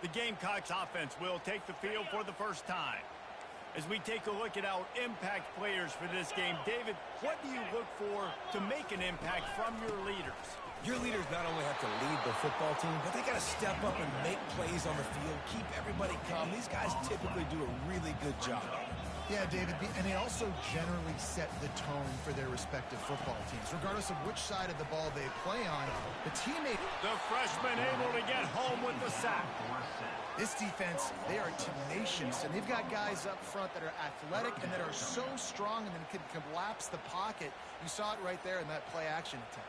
The Gamecocks offense will take the field for the first time. As we take a look at our impact players for this game, David, what do you look for to make an impact from your leaders? Your leaders not only have to lead the football team, but they got to step up and make plays on the field, keep everybody calm. These guys typically do a really good job. Yeah, David, and they also generally set the tone for their respective football teams. Regardless of which side of the ball they play on, the teammate... The freshman able to get home with the sack. This defense, they are tenacious, and they've got guys up front that are athletic and that are so strong and then can collapse the pocket. You saw it right there in that play-action attempt.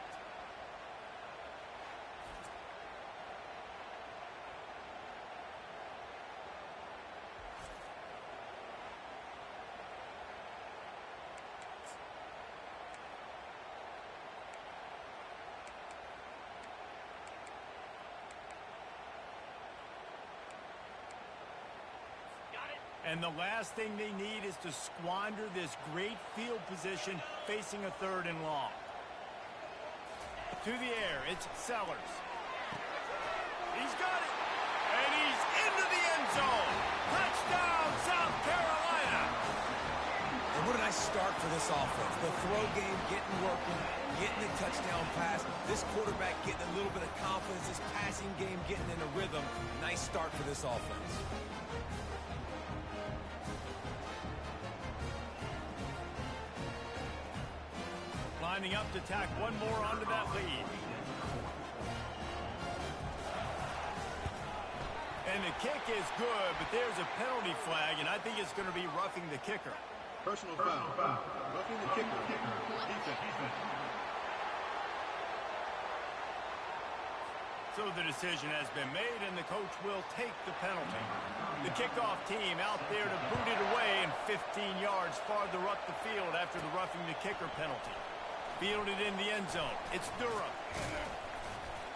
And the last thing they need is to squander this great field position facing a 3rd and long. To the air, it's Sellers. He's got it. And he's into the end zone. Touchdown, South Carolina. And what a nice start for this offense. The throw game getting working, getting the touchdown pass. This quarterback getting a little bit of confidence. This passing game getting in a rhythm. Nice start for this offense. Lining up to tack one more onto that lead. And the kick is good, but there's a penalty flag, and I think it's going to be roughing the kicker. Personal foul. Roughing the kicker. Defense. So the decision has been made, and the coach will take the penalty. The kickoff team out there to boot it away, and 15 yards farther up the field after the roughing the kicker penalty. Fielded in the end zone. It's Durham.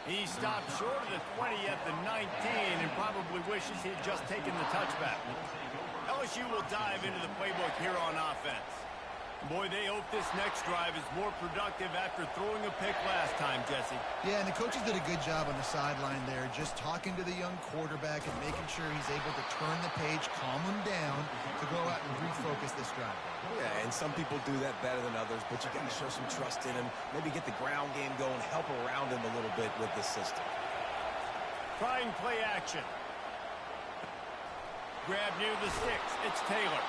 He stopped short of the 20 at the 19 and probably wishes he had just taken the touchback. LSU will dive into the playbook here on offense. Boy, they hope this next drive is more productive after throwing a pick last time, Jesse. Yeah, and the coaches did a good job on the sideline there, just talking to the young quarterback and making sure he's able to turn the page, calm him down to go out and refocus this drive. Yeah, and some people do that better than others, but you got to show some trust in him, maybe get the ground game going, help around him a little bit with this system. Trying play action. Grab near the sticks. It's Taylor.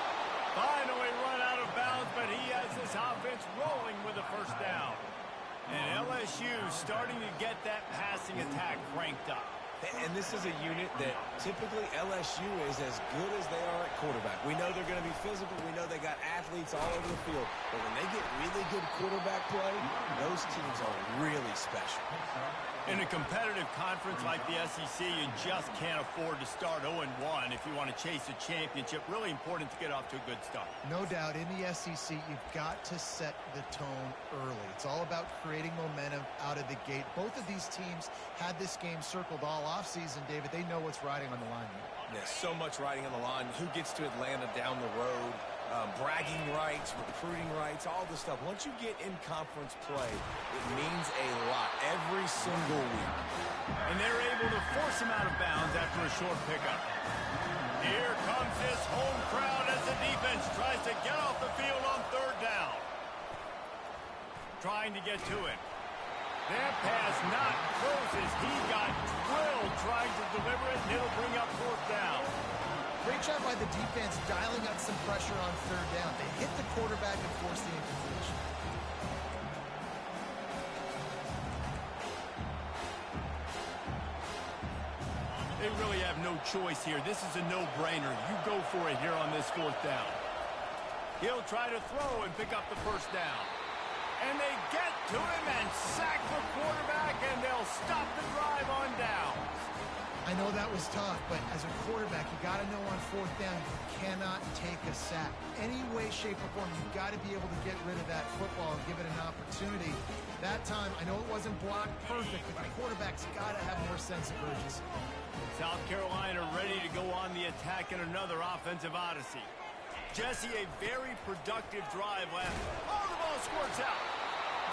Finally run out of bounds, but he has this offense rolling with a first down. And LSU starting to get that passing attack cranked up. And this is a unit that typically LSU is as good as they are at quarterback. We know they're going to be physical. We know they got athletes all over the field. But when they get really good quarterback play, those teams are really special. In a competitive conference like the SEC, you just can't afford to start 0-1 if you want to chase a championship. Really important to get off to a good start. No doubt, in the SEC, you've got to set the tone early. It's all about creating momentum out of the gate. Both of these teams had this game circled all offseason, David. They know what's riding on the line here. Yeah, so much riding on the line. Who gets to Atlanta down the road? Bragging rights, recruiting rights, all this stuff. Once you get in conference play, it means a lot every single week. And they're able to force him out of bounds after a short pickup. Here comes this home crowd as the defense tries to get off the field on 3rd down. Trying to get to it. That pass not closes. He got drilled trying to deliver it, and it'll bring up 4th down. Great job by the defense dialing up some pressure on 3rd down. They hit the quarterback and forced the incompletion. They really have no choice here. This is a no-brainer. You go for it here on this 4th down. He'll try to throw and pick up the 1st down. And they get to him and sack the quarterback, and they'll stop the drive on down. I know that was tough, but as a quarterback, you got to know on 4th down, you cannot take a sack. Any way, shape, or form, you've got to be able to get rid of that football and give it an opportunity. That time, I know it wasn't blocked perfect, but the quarterback's got to have more sense of urgency. South Carolina ready to go on the attack in another offensive odyssey. Jesse, a very productive drive last. Oh, the ball squirts out.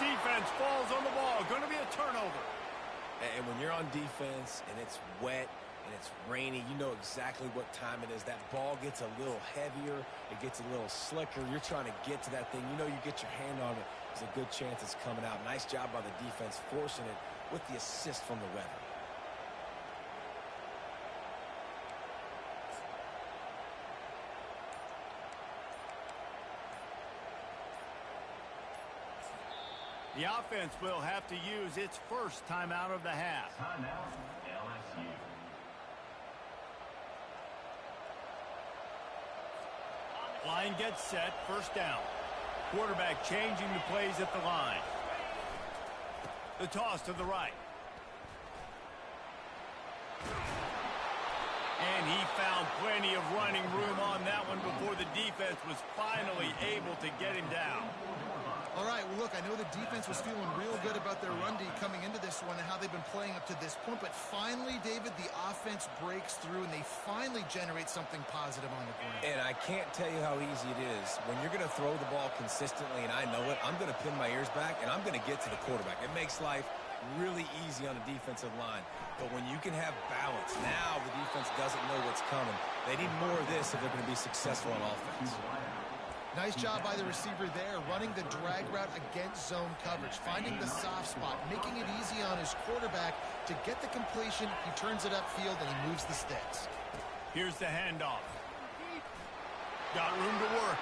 Defense falls on the ball. Going to be a turnover. And when you're on defense and it's wet, and it's rainy. You know exactly what time it is. That ball gets a little heavier. It gets a little slicker. You're trying to get to that thing. You know you get your hand on it. There's a good chance it's coming out. Nice job by the defense forcing it with the assist from the weather. The offense will have to use its first timeout of the half. Timeout, LSU. Line gets set, first down. Quarterback changing the plays at the line. The toss to the right. And he found plenty of running room on that one before the defense was finally able to get him down. All right, well, look, I know the defense was feeling real good about their run D coming into this one and how they've been playing up to this point, but finally, David, the offense breaks through and they finally generate something positive on the ground. And I can't tell you how easy it is. When you're going to throw the ball consistently, and I know it, I'm going to pin my ears back, and I'm going to get to the quarterback. It makes life really easy on the defensive line. But when you can have balance, now the defense doesn't know what's coming. They need more of this if they're going to be successful on offense. Nice job by the receiver there, running the drag route against zone coverage, finding the soft spot, making it easy on his quarterback to get the completion. He turns it upfield, and he moves the sticks. Here's the handoff. Got room to work.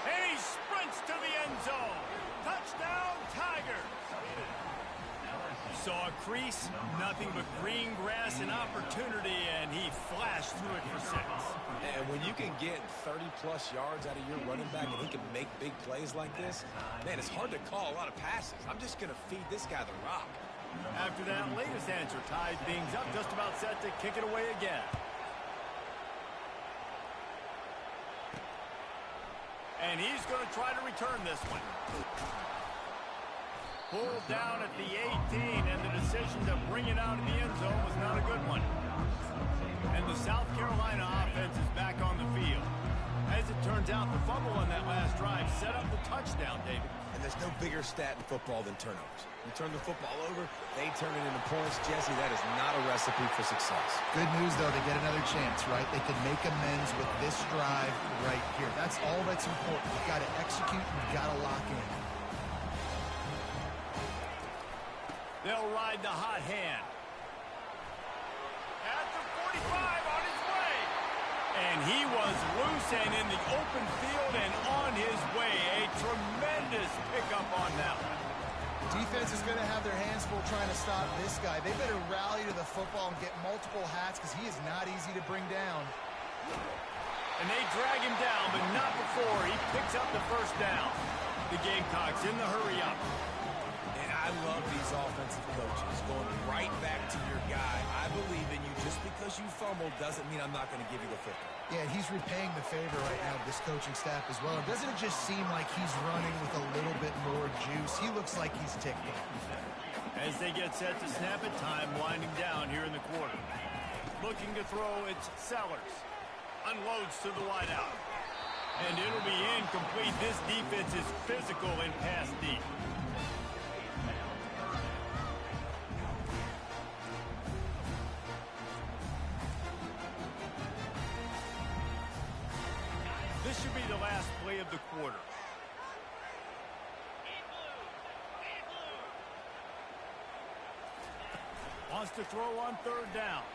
And he sprints to the end zone. Touchdown, Tigers. Saw a crease, nothing but green grass and opportunity, and he flashed through it for 6. And when you can get 30-plus yards out of your running back and he can make big plays like this, man, it's hard to call a lot of passes. I'm just going to feed this guy the rock. After that latest answer ties things up, just about set to kick it away again. And he's going to try to return this one. Pulled down at the 18, and the decision to bring it out of the end zone was not a good one. And the South Carolina offense is back on the field. As it turns out, the fumble on that last drive set up the touchdown, David. And there's no bigger stat in football than turnovers. You turn the football over, they turn it into points. Jesse, that is not a recipe for success. Good news, though, they get another chance, right? They can make amends with this drive right here. That's all that's important. You've got to execute, you've got to lock in. They'll ride the hot hand. At the 45 on his way. And he was loose and in the open field and on his way. A tremendous pickup on that one. Defense is going to have their hands full trying to stop this guy. They better rally to the football and get multiple hats because he is not easy to bring down. And they drag him down, but not before he picks up the first down. The Gamecocks in the hurry up. I love these offensive coaches going right back to your guy. I believe in you. Just because you fumbled doesn't mean I'm not going to give you the football. Yeah, he's repaying the favor right now of this coaching staff as well. Doesn't it just seem like he's running with a little bit more juice? He looks like he's ticked off. As they get set to snap it, time winding down here in the quarter. Looking to throw, it's Sellers. Unloads to the wideout. And it'll be incomplete. This defense is physical and pass deep. This should be the last play of the quarter. Wants to throw on third down.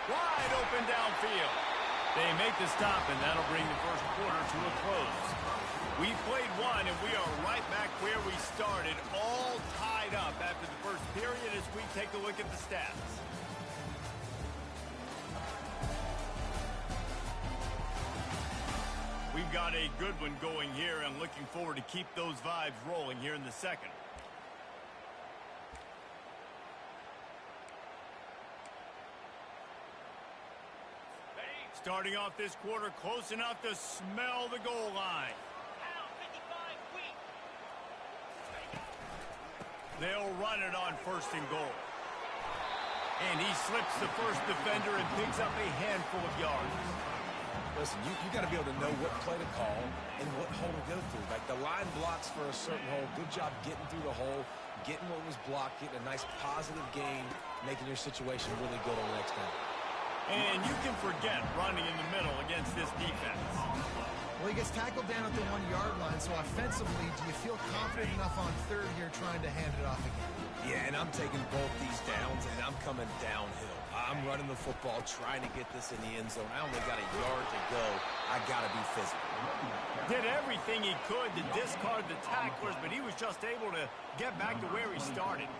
Wide open downfield. They make the stop, and that'll bring the first quarter to a close. We played one, and we are right back where we started, all tied up after the first period as we take a look at the stats. We've got a good one going here and looking forward to keep those vibes rolling here in the second. Starting off this quarter close enough to smell the goal line. They'll run it on first and goal. And he slips the first defender and picks up a handful of yards. Listen, you got to be able to know what play to call and what hole to go through. Like the line blocks for a certain hole. Good job getting through the hole, getting what was blocked, getting a nice positive gain, making your situation really good on the next down. And you can forget running in the middle against this defense. Well, he gets tackled down at the 1-yard line, so offensively, do you feel confident enough on third here trying to hand it off again? Yeah, and I'm taking both these downs, and I'm coming downhill. I'm running the football, trying to get this in the end zone. I only got a yard to go. I got to be physical. Did everything he could to discard the tacklers, but he was just able to get back to where he started.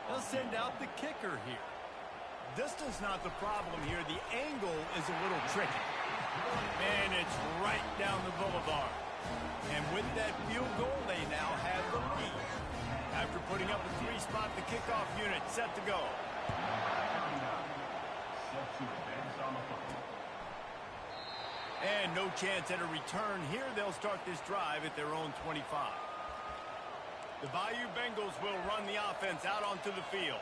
They'll send out the kicker here. Distance not the problem here. The angle is a little tricky. And it's right down the boulevard. And with that field goal, they now have the lead. After putting up a 3-spot, the kickoff unit set to go. And no chance at a return here. They'll start this drive at their own 25. The Bayou Bengals will run the offense out onto the field.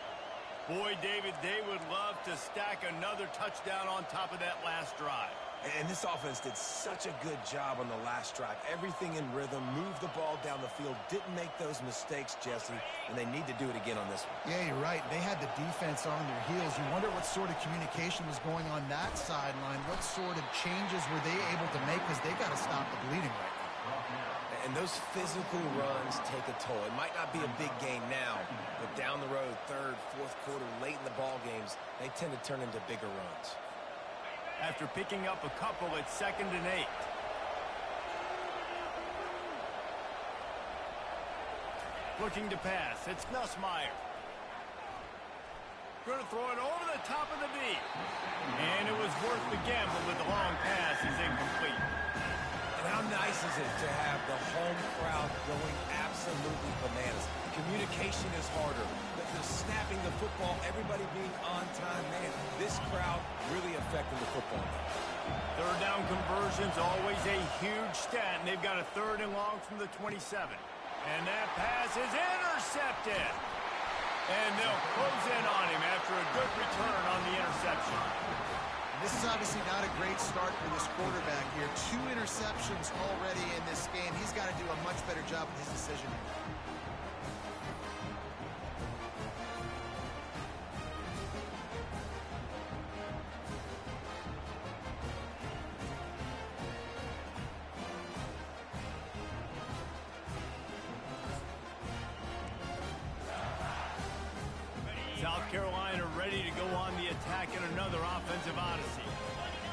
Boy, David, they would love to stack another touchdown on top of that last drive. And this offense did such a good job on the last drive. Everything in rhythm, moved the ball down the field, didn't make those mistakes, Jesse, and they need to do it again on this one. Yeah, you're right. They had the defense on their heels. You wonder what sort of communication was going on that sideline. What sort of changes were they able to make, because they got to stop the bleeding right now. And those physical runs take a toll. It might not be a big gain now, but down the road, third, fourth quarter, late in the ball games, they tend to turn into bigger runs. After picking up a couple at 2nd and 8. Looking to pass. It's Nussmeier. Going to throw it over the top of the D. And it was worth the gamble, but the long pass is incomplete. And how nice is it to have the home crowd going absolutely bananas? Communication is harder. The snapping the football, everybody being on time, man, this crowd really affecting the football game. Third down conversions, always a huge stat, and they've got a 3rd and long from the 27. And that pass is intercepted. And they'll close in on him after a good return on the interception. This is obviously not a great start for this quarterback here. 2 interceptions already in this game. He's got to do a much better job with his decision. South Carolina ready to go on the attack in another offensive odyssey.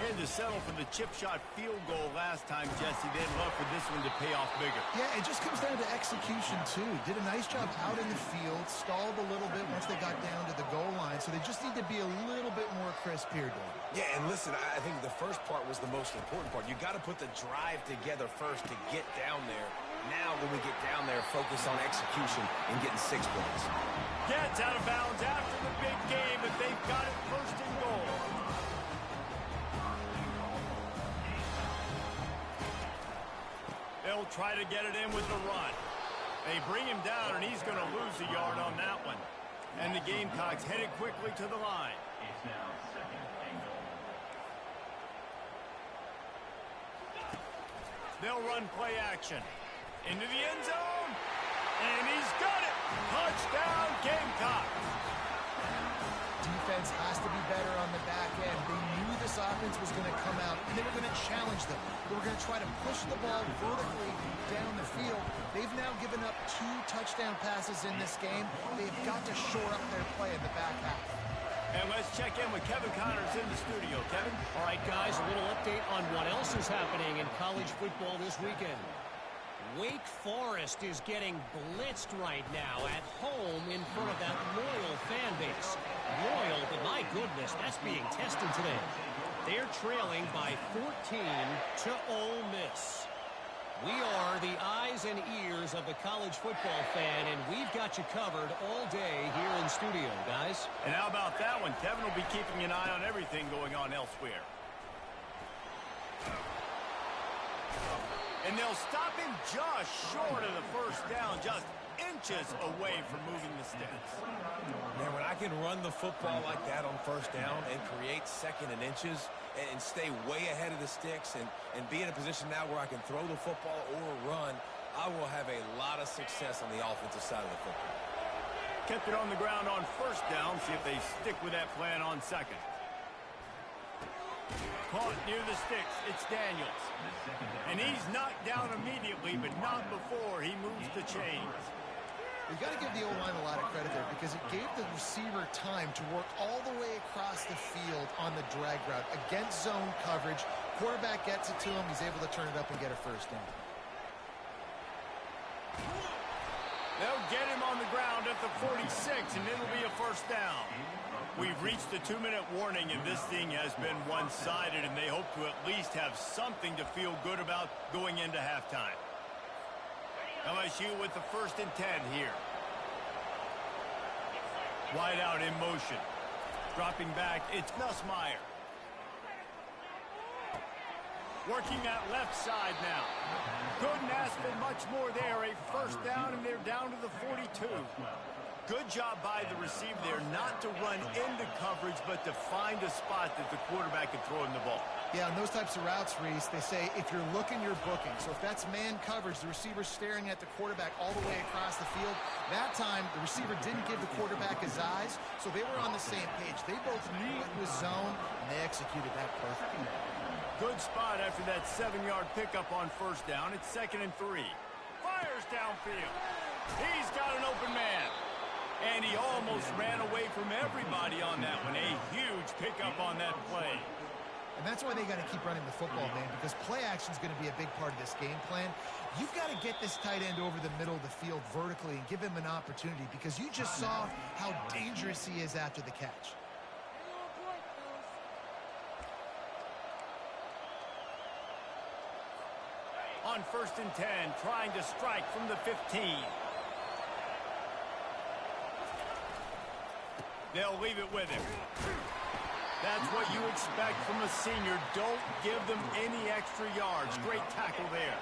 Had to settle for the chip shot field goal last time, Jesse. They'd love for this one to pay off bigger. Yeah, it just comes down to execution, too. Did a nice job out in the field, stalled a little bit once they got down to the goal line, so they just need to be a little bit more crisp here, Dave. Yeah, and listen, I think the first part was the most important part. You got to put the drive together first to get down there. Now, when we get down there, focus on execution and getting 6 points. Gets out of bounds after the big game, but they've got it 1st and goal. They'll try to get it in with the run. They bring him down, and he's going to lose a yard on that one. And the Gamecocks headed quickly to the line. It's now 2nd and goal. They'll run play action. Into the end zone. And he's got it. Touchdown, Gamecocks. Defense has to be better on the back end. They knew this offense was going to come out, and they were going to challenge them. They were going to try to push the ball vertically down the field. They've now given up 2 touchdown passes in this game. They've got to shore up their play in the back half. And let's check in with Kevin Connors in the studio. Kevin? All right, guys, a little update on what else is happening in college football this weekend. Wake Forest is getting blitzed right now at home in front of that loyal fan base. Loyal, but my goodness, that's being tested today. They're trailing by 14 to Ole Miss. We are the eyes and ears of the college football fan, and we've got you covered all day here in studio, guys. And how about that one? Kevin will be keeping an eye on everything going on elsewhere. And they'll stop him just short of the 1st down, just inches away from moving the sticks. Man, when I can run the football like that on 1st down and create 2nd and inches and stay way ahead of the sticks and be in a position now where I can throw the football or run, I will have a lot of success on the offensive side of the football. kept it on the ground on first down. See if they stick with that plan on second. Caught near the sticks. It's Daniels. And he's knocked down immediately, but not before he moves the chains. You got to give the O-line a lot of credit there because it gave the receiver time to work all the way across the field on the drag route against zone coverage. Quarterback gets it to him. He's able to turn it up and get a first down. They'll get him on the ground at the 46, and it'll be a first down. We've reached the 2-minute warning, and this thing has been one-sided, and they hope to at least have something to feel good about going into halftime. LSU with the 1st and 10 here. Wide out in motion. Dropping back, it's Nussmeier. Working that left side now. Couldn't ask for much more there. A first down, and they're down to the 42. Good job by the receiver there not to run into coverage, but to find a spot that the quarterback can throw in the ball. Yeah, on those types of routes, Reese, they say if you're looking, you're booking. So if that's man coverage, the receiver's staring at the quarterback all the way across the field. That time, the receiver didn't give the quarterback his eyes, so they were on the same page. They both knew it was zone, and they executed that perfectly. Good spot after that 7-yard pickup on first down. It's 2nd and 3. Fires downfield. He's got an open man. And he almost ran away from everybody on that one. A huge pickup on that play. And that's why they got to keep running the football, man, because play action is going to be a big part of this game plan. You've got to get this tight end over the middle of the field vertically and give him an opportunity because you just saw how dangerous he is after the catch. On 1st and 10, trying to strike from the 15. They'll leave it with him. That's what you expect from a senior. Don't give them any extra yards. Great tackle there.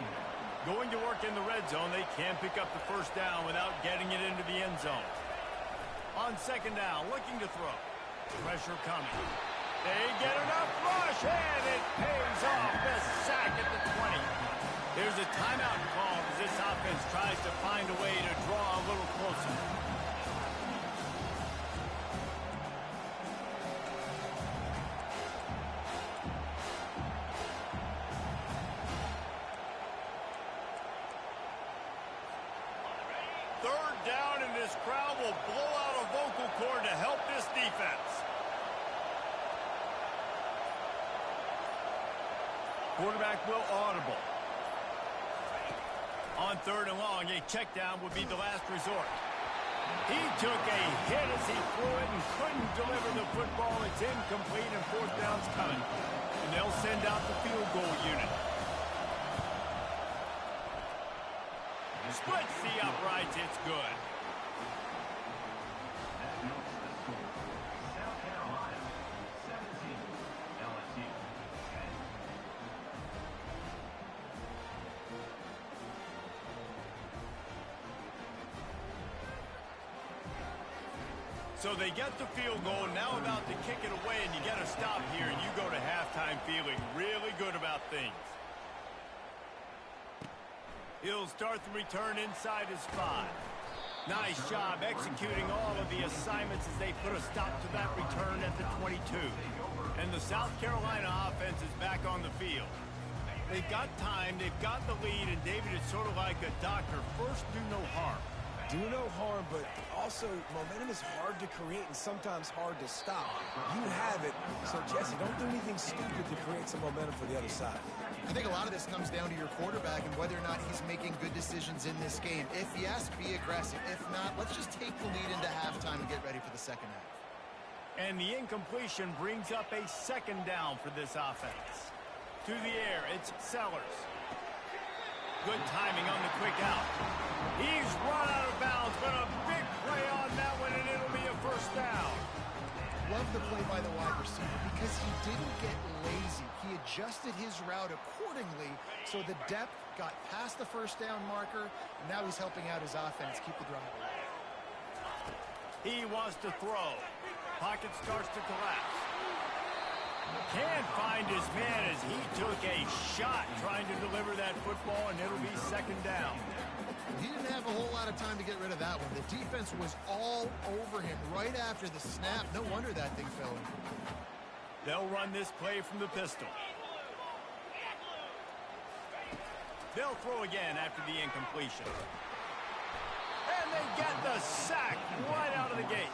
Going to work in the red zone. They can pick up the first down without getting it into the end zone. On 2nd down, looking to throw. Pressure coming. They get enough rush, and it pays off. The sack at the 20. There's a timeout call as this offense tries to find a way to draw a little closer. Third down, and this crowd will blow out a vocal cord to help this defense. Quarterback will audible. On 3rd and long, a check down would be the last resort. He took a hit as he threw it and couldn't deliver the football. It's incomplete, and 4th down's coming. And they'll send out the field goal unit. Splits the uprights. It's good. So they get the field goal, now about to kick it away, and you get a stop here, and you go to halftime feeling really good about things. He'll start the return inside his 5. Nice job executing all of the assignments as they put a stop to that return at the 22. And the South Carolina offense is back on the field. They've got time, they've got the lead, and David is sort of like a doctor. First, do no harm. Do no harm, but also momentum is hard to create and sometimes hard to stop. You have it, so Jesse, don't do anything stupid to create some momentum for the other side. I think a lot of this comes down to your quarterback and whether or not he's making good decisions in this game. If yes, be aggressive. If not, let's just take the lead into halftime and get ready for the second half. And the incompletion brings up a 2nd down for this offense. To the air, it's Sellers. Good timing on the quick out. He's run out of bounds, but a big play on that one, and it'll be a first down. Love the play by the wide receiver because he didn't get lazy. He adjusted his route accordingly, so the depth got past the first down marker, and now he's helping out his offense keep the drive alive. He wants to throw. Pocket starts to collapse. Can't find his man as he took a shot trying to deliver that football, and it'll be second down. He didn't have a whole lot of time to get rid of that one. The defense was all over him right after the snap. No wonder that thing fell in. They'll run this play from the pistol. They'll throw again after the incompletion. And they get the sack right out of the gate.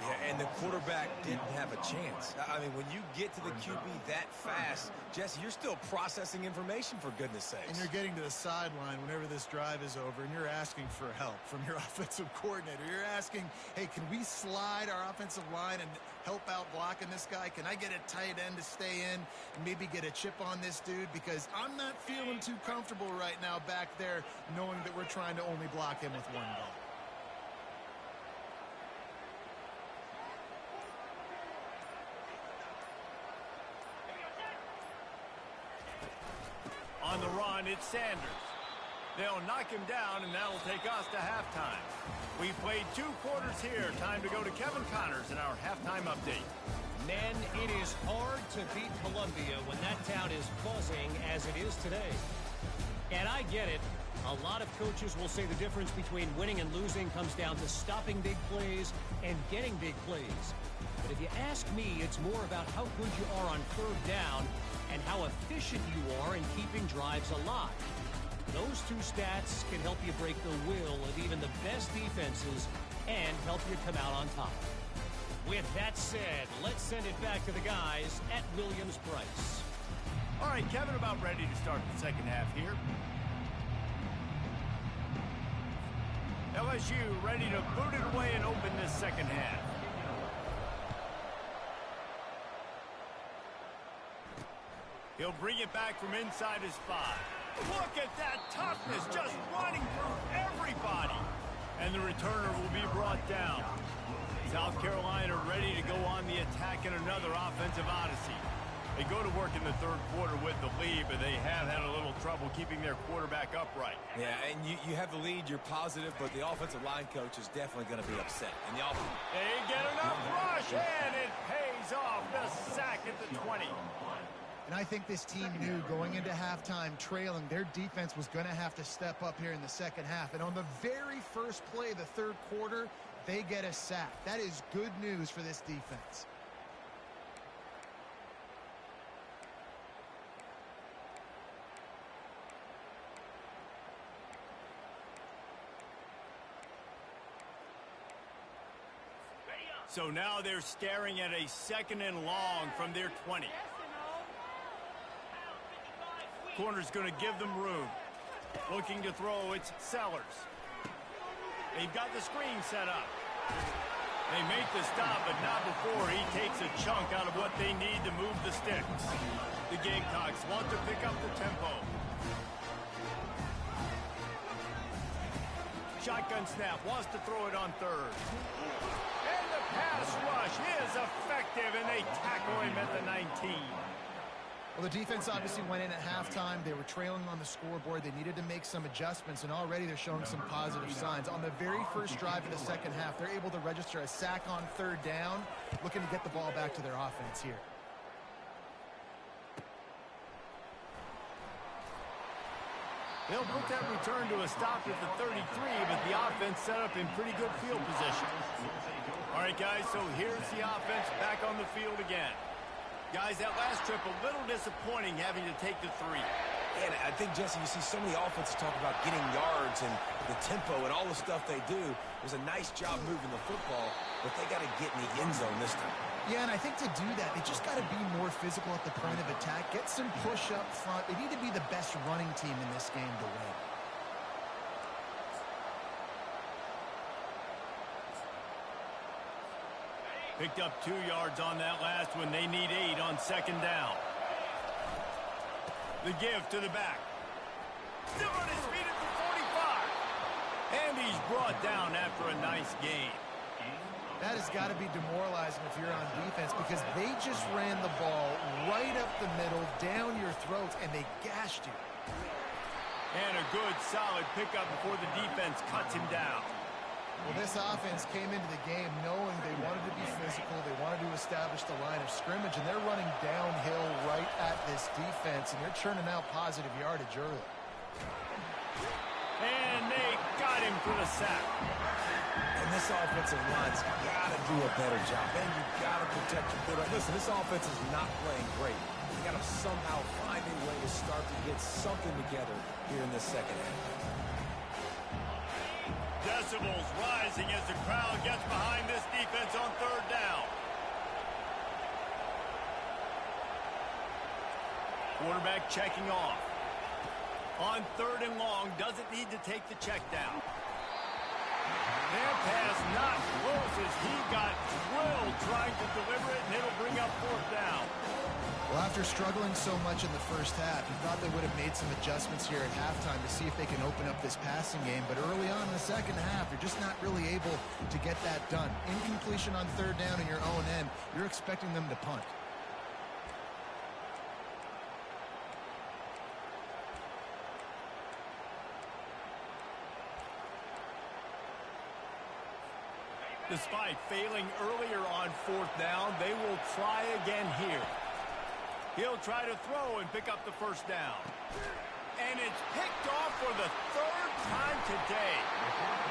Yeah, and the quarterback didn't have a chance. I mean, when you get to the QB that fast, Jesse, you're still processing information, for goodness sakes. And you're getting to the sideline whenever this drive is over, and you're asking for help from your offensive coordinator. You're asking, hey, can we slide our offensive line and help out blocking this guy? Can I get a tight end to stay in and maybe get a chip on this dude? Because I'm not feeling too comfortable right now back there knowing that we're trying to only block him with one ball. On the run, it's Sanders. They'll knock him down, and that'll take us to halftime. We played 2 quarters here. Time to go to Kevin Connors in our halftime update. Men, it is hard to beat Columbia when that town is buzzing as it is today. And I get it. A lot of coaches will say the difference between winning and losing comes down to stopping big plays and getting big plays. But if you ask me, it's more about how good you are on third down and how efficient you are in keeping drives alive. Those 2 stats can help you break the will of even the best defenses and help you come out on top. With that said, let's send it back to the guys at Williams-Brice. All right, Kevin, about ready to start the second half here. LSU ready to boot it away and open this second half. He'll bring it back from inside his 5. Look at that toughness, just running through everybody. And the returner will be brought down. South Carolina ready to go on the attack in another offensive odyssey. They go to work in the third quarter with the lead, but they have had a little trouble keeping their quarterback upright. Yeah, and you have the lead, you're positive, but the offensive line coach is definitely going to be upset. And they get enough rush, and it pays off. The sack at the 20. And I think this team knew going into halftime trailing, their defense was going to have to step up here in the second half. And on the very first play, the third quarter, they get a sack. That is good news for this defense. So now they're staring at a 2nd and long from their 20. Corner's going to give them room. Looking to throw, it's Sellers. They've got the screen set up. They make the stop, but not before he takes a chunk out of what they need to move the sticks. The Gamecocks want to pick up the tempo. Shotgun snap, wants to throw it on third. And the pass rush is effective, and they tackle him at the 19. Well, the defense obviously went in at halftime. They were trailing on the scoreboard. They needed to make some adjustments, and already they're showing some positive signs. On the very first drive of the second half, they're able to register a sack on third down, looking to get the ball back to their offense here. They'll put that return to a stop at the 33, but the offense set up in pretty good field position. All right, guys, so here's the offense back on the field again. Guys, that last trip, a little disappointing having to take the 3. And I think, Jesse, you see so many offenses talk about getting yards and the tempo and all the stuff they do. It was a nice job moving the football, but they got to get in the end zone this time. Yeah, and I think to do that, they just got to be more physical at the point of attack, get some push up front. They need to be the best running team in this game to win. Picked up 2 yards on that last one. They need 8 on second down. The give to the back. Still on his feet at the 45. And he's brought down after a nice gain. That has got to be demoralizing if you're on defense, because they just ran the ball right up the middle, down your throats, and they gashed you. And a good, solid pickup before the defense cuts him down. Well, this offense came into the game knowing they wanted to be physical, they wanted to establish the line of scrimmage, and they're running downhill right at this defense, and they're churning out positive yardage early. And they got him for the sack. And this offensive line's got to do a better job. And you've got to protect your quarterback. Listen, this offense is not playing great. You got to somehow find a way to start to get something together here in this second half. Decibels rising as the crowd gets behind this defense on third down. Quarterback checking off. On third and long, doesn't need to take the check down. Their pass not close as he got drilled trying to deliver it, and it'll bring up fourth down. Well, after struggling so much in the first half, you thought they would have made some adjustments here at halftime to see if they can open up this passing game. But early on in the second half, they're just not really able to get that done. Incompletion on third down in your own end, you're expecting them to punt. Despite failing earlier on fourth down, they will try again here. He'll try to throw and pick up the first down. And it's picked off for the third time today.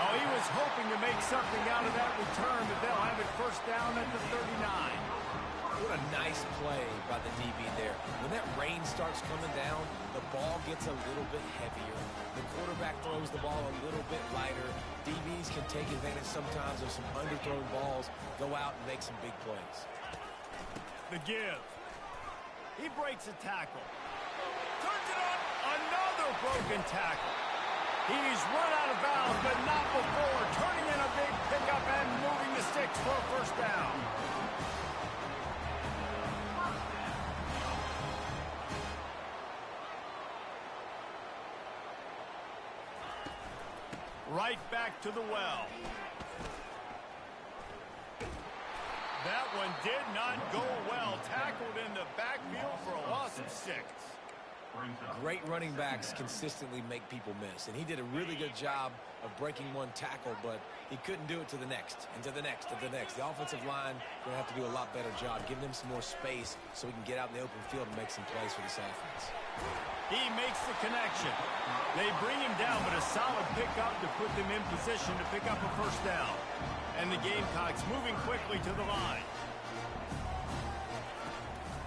Oh, he was hoping to make something out of that return, but they'll have it first down at the 39. What a nice play by the DB there. When that rain starts coming down, the ball gets a little bit heavier. The quarterback throws the ball a little bit lighter. DBs can take advantage sometimes of some underthrown balls, go out and make some big plays. The give. He breaks a tackle. Turns it on. Another broken tackle. He's run out of bounds, but not before. Turning in a big pickup and moving the sticks for a first down. Right back to the well. That one did not go well. Tackled in the backfield for a loss of 6. Great running backs consistently make people miss, and he did a really good job of breaking one tackle, but he couldn't do it to the next, and to the next, and to the next. The offensive line going to have to do a lot better job, giving them some more space so we can get out in the open field and make some plays for this offense. He makes the connection. They bring him down, but a solid pickup to put them in position to pick up a first down. And the Gamecocks moving quickly to the line.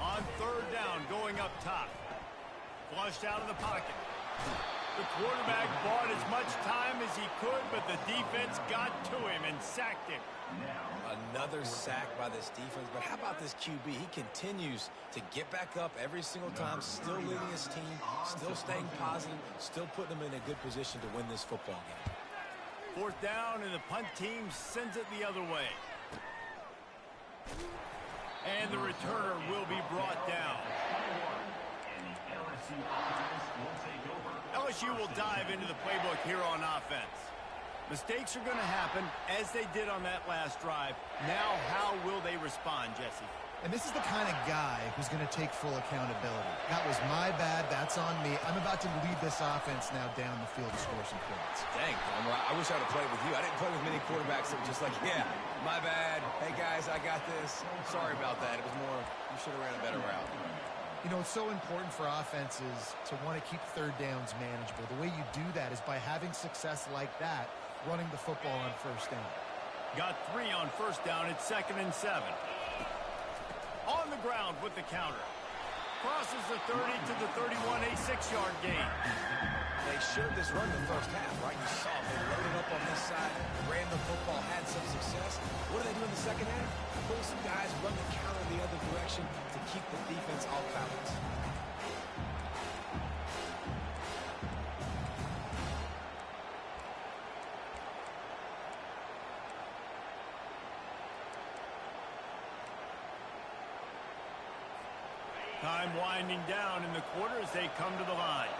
On third down, going up top. Flushed out of the pocket. The quarterback bought as much time as he could, but the defense got to him and sacked him. Another sack by this defense, but how about this QB? He continues to get back up every single time, still leading his team, still staying positive, still putting them in a good position to win this football game. Fourth down, and the punt team sends it the other way. And the returner will be brought down. LSU will dive into the playbook here on offense. Mistakes are going to happen, as they did on that last drive. Now, how will they respond, Jesse? And this is the kind of guy who's going to take full accountability. That was my bad. That's on me. I'm about to lead this offense now down the field to score some points. Dang, I wish I would have played with you. I didn't play with many quarterbacks that were just like, yeah, my bad. Hey, guys, I got this. Sorry about that. It was more, you should have ran a better route. You know, it's so important for offenses to want to keep third downs manageable. The way you do that is by having success like that, running the football on first down. Got 3 on first down. It's 2nd and 7. On the ground with the counter. Crosses the 30 to the 31, a 6-yard gain. They showed this run in the first half, right? You saw they loaded up on this side, ran the football, had some success. What do they do in the second half? Pull some guys, run the counter the other direction to keep the defense off balance. Time winding down in the quarter as they come to the line.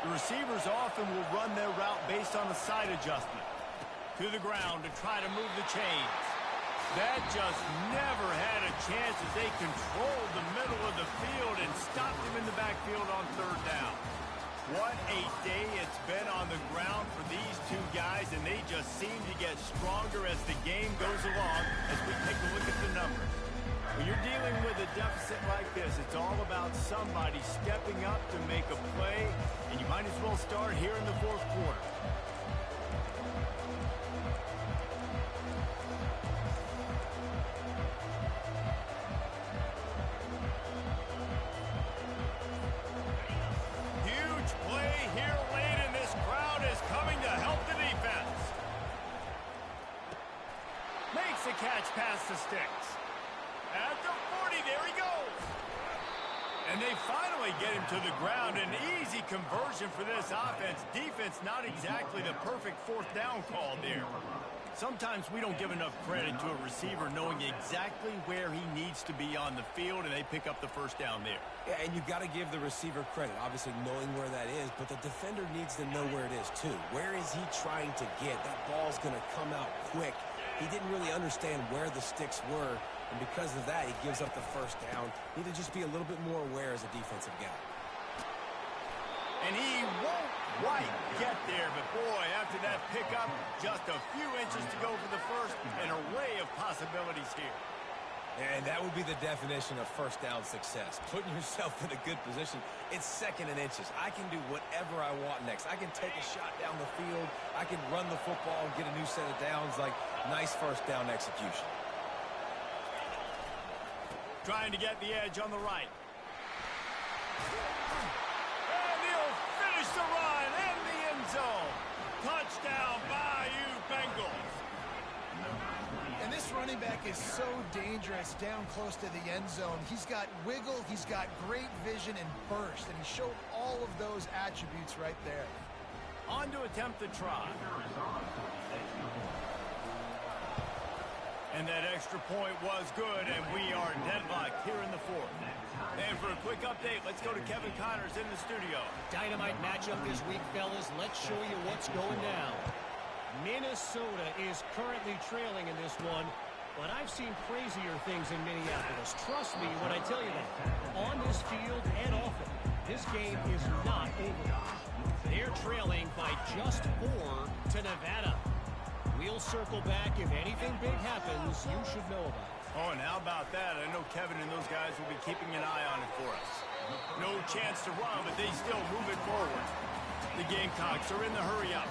The receivers often will run their route based on a side adjustment. To the ground to try to move the chains. That just never had a chance as they controlled the middle of the field and stopped him in the backfield on third down. What a day it's been on the ground for these two guys, and they just seem to get stronger as the game goes along as we take a look at the numbers. When you're dealing with a deficit like this, it's all about somebody stepping up to make a play, and you might as well start here in the fourth quarter. The catch past the sticks. At the 40, there he goes. And they finally get him to the ground. An easy conversion for this offense. Defense, not exactly the perfect fourth down call there. Sometimes we don't give enough credit to a receiver knowing exactly where he needs to be on the field, and they pick up the first down there. Yeah, and you've got to give the receiver credit, obviously knowing where that is, but the defender needs to know where it is too. Where is he trying to get? That ball's going to come out quick. He didn't really understand where the sticks were, and because of that, he gives up the first down. Need to just be a little bit more aware as a defensive guy. And he won't quite get there, but boy, after that pickup, just a few inches to go for the first, an array of possibilities here. And that would be the definition of first down success. Putting yourself in a good position. It's second and inches. I can do whatever I want next. I can take a shot down the field. I can run the football and get a new set of downs. Like, nice first down execution. Trying to get the edge on the right. And he'll finish the run in the end zone. Touchdown, Bayou Bengals. And this running back is so dangerous down close to the end zone. He's got wiggle, he's got great vision and burst, and he showed all of those attributes right there. On to attempt the try. And that extra point was good, and we are deadlocked here in the fourth. And for a quick update, let's go to Kevin Connors in the studio. Dynamite matchup this week, fellas. Let's show you what's going down. Minnesota is currently trailing in this one, but I've seen crazier things in Minneapolis. Trust me when I tell you that. On this field and off it, this game is not over. They're trailing by just 4 to Nevada. We'll circle back if anything big happens you should know about. Oh, and how about that? I know Kevin and those guys will be keeping an eye on it for us. No chance to run, but they still move it forward. The Gamecocks are in the hurry up.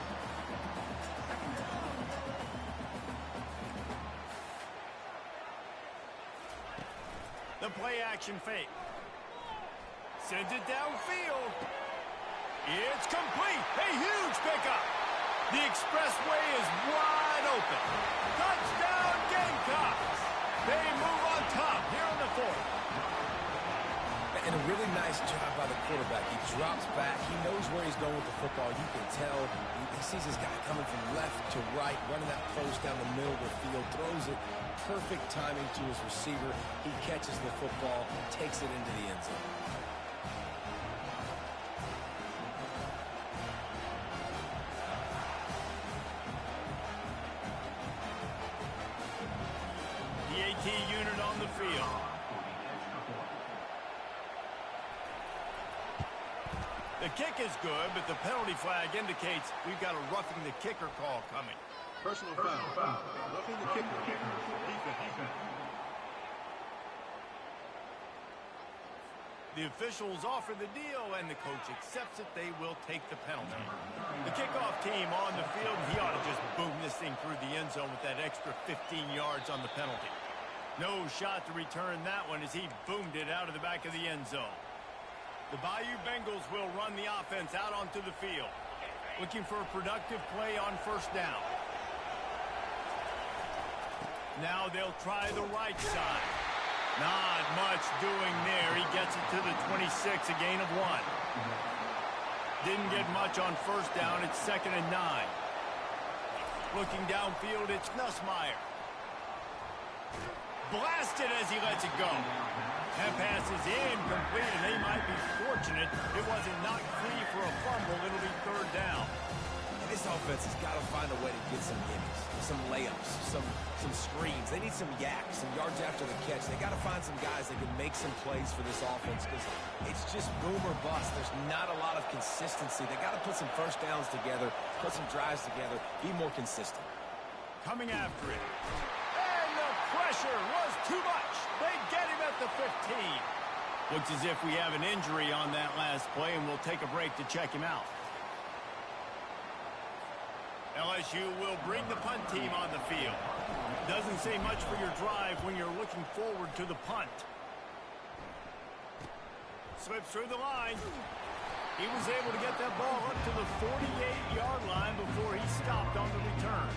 The play-action fake. Sends it downfield. It's complete. A huge pickup. The expressway is wide open. Touchdown, Gamecocks. They move on top here in the fourth. And a really nice job by the quarterback. He drops back. He knows where he's going with the football. You can tell. He sees this guy coming from left to right, running that post down the middle of the field, throws it. Perfect timing to his receiver. He catches the football, takes it into the end zone. The AT unit on the field. The kick is good, but the penalty flag indicates we've got a roughing the kicker call coming. Personal foul. Roughing the kicker. Defense. The officials offer the deal, and the coach accepts it. They will take the penalty. The kickoff team on the field, and he ought to just boom this thing through the end zone with that extra 15 yards on the penalty. No shot to return that one as he boomed it out of the back of the end zone. The Bayou Bengals will run the offense out onto the field, looking for a productive play on first down. Now they'll try the right side. Not much doing there. He gets it to the 26, a gain of 1. Didn't get much on first down. It's 2nd and 9. Looking downfield, it's Nussmeier. Blasted as he lets it go. That pass is incomplete, and they might be fortunate it wasn't knocked free for a fumble. It'll be 3rd down. This offense has got to find a way to get some gimmies, some layups, some screens. They need some yaks, some yards after the catch. They got to find some guys that can make some plays for this offense because it's just boom or bust. There's not a lot of consistency. They got to put some first downs together, put some drives together, be more consistent. Coming after it. And the pressure was too much. They get him at the 15. Looks as if we have an injury on that last play, and we'll take a break to check him out. LSU will bring the punt team on the field. Doesn't say much for your drive when you're looking forward to the punt. Slips through the line. He was able to get that ball up to the 48-yard line before he stopped on the return.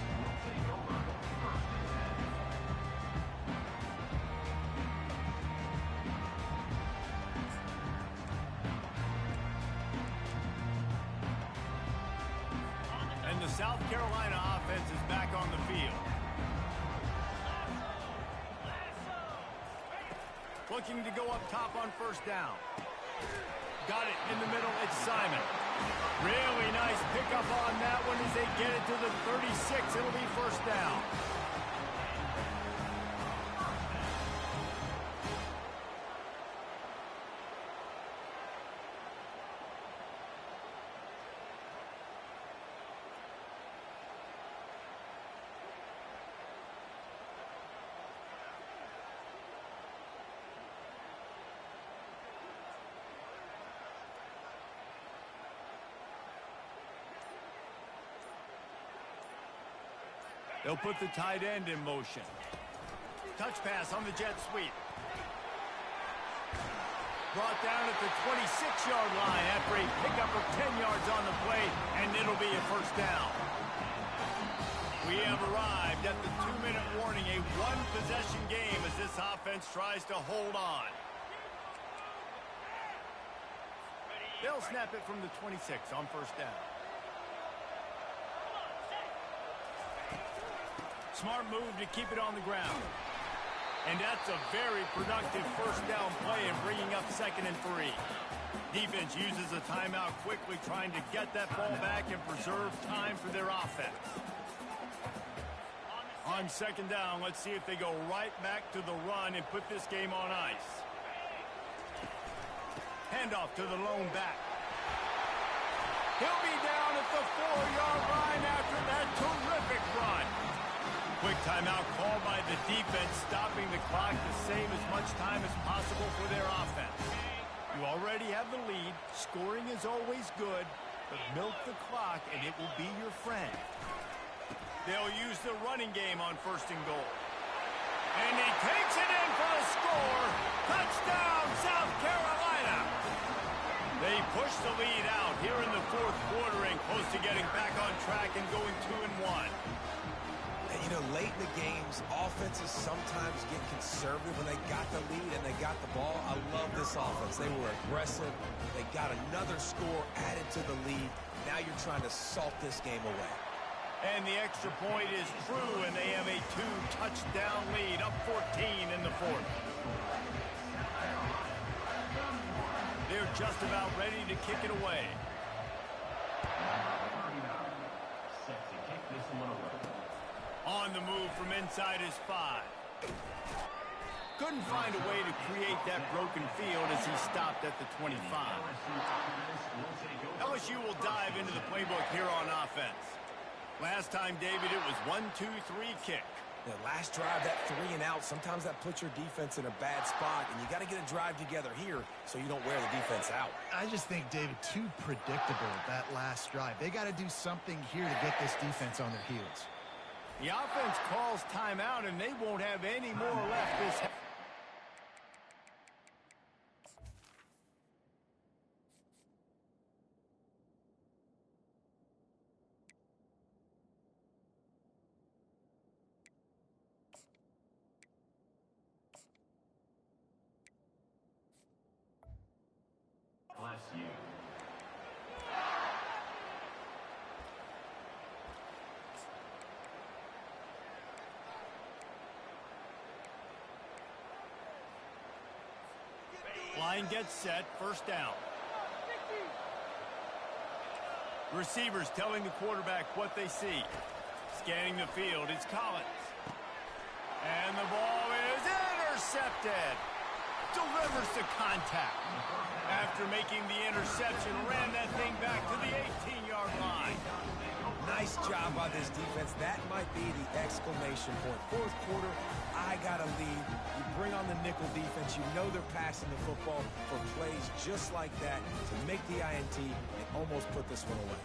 The South Carolina offense is back on the field. Looking to go up top on first down. Got it in the middle. It's Simon. Really nice pickup on that one as they get it to the 36. It'll be first down. They'll put the tight end in motion. Touch pass on the jet sweep. Brought down at the 26-yard line after a pickup of 10 yards on the play, and it'll be a first down. We have arrived at the 2-minute warning, a one-possession game as this offense tries to hold on. They'll snap it from the 26 on first down. Smart move to keep it on the ground. And that's a very productive first down play and bringing up 2nd and 3. Defense uses a timeout quickly, trying to get that ball back and preserve time for their offense. On 2nd down, let's see if they go right back to the run and put this game on ice. Handoff to the lone back. He'll be down at the 4-yard line after that terrific run. Quick timeout called by the defense, stopping the clock to save as much time as possible for their offense. You already have the lead. Scoring is always good, but milk the clock and it will be your friend. They'll use the running game on 1st and goal. And he takes it in for a score. Touchdown, South Carolina. They push the lead out here in the 4th quarter and close to getting back on track and going 2-1. You know, late in the games, offenses sometimes get conservative when they got the lead and they got the ball. I love this offense. They were aggressive. They got another score added to the lead. Now you're trying to salt this game away. And the extra point is true, and they have a 2-touchdown lead, up 14 in the 4th. They're just about ready to kick it away. On the move from inside his 5. Couldn't find a way to create that broken field as he stopped at the 25. LSU will dive into the playbook here on offense. Last time, David, it was 1-2-3 kick. The last drive, that 3 and out, sometimes that puts your defense in a bad spot, and you got to get a drive together here so you don't wear the defense out. I just think, David, too predictable, that last drive. They got to do something here to get this defense on their heels. The offense calls timeout, and they won't have any more left this half. Bless you. Line gets set, first down. Receivers telling the quarterback what they see. Scanning the field, it's Collins. And the ball is intercepted. Delivers the contact. After making the interception, ran that thing back to the 18-yard line. Nice job by this defense. That might be the exclamation point. Fourth quarter, I got a lead. You bring on the nickel defense. You know they're passing the football for plays just like that to make the INT and almost put this one away.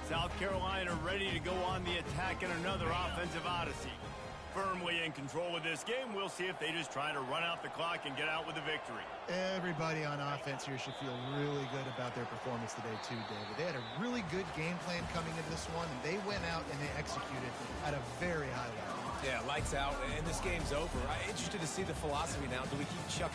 South Carolina ready to go on the attack in another offensive odyssey. Firmly in control of this game. We'll see if they just try to run out the clock and get out with a victory. Everybody on offense here should feel really good about their performance today too, David. They had a really good game plan coming into this one, and they went out and they executed at a very high level. Yeah, lights out, and this game's over. I'm interested to see the philosophy now. Do we keep chucking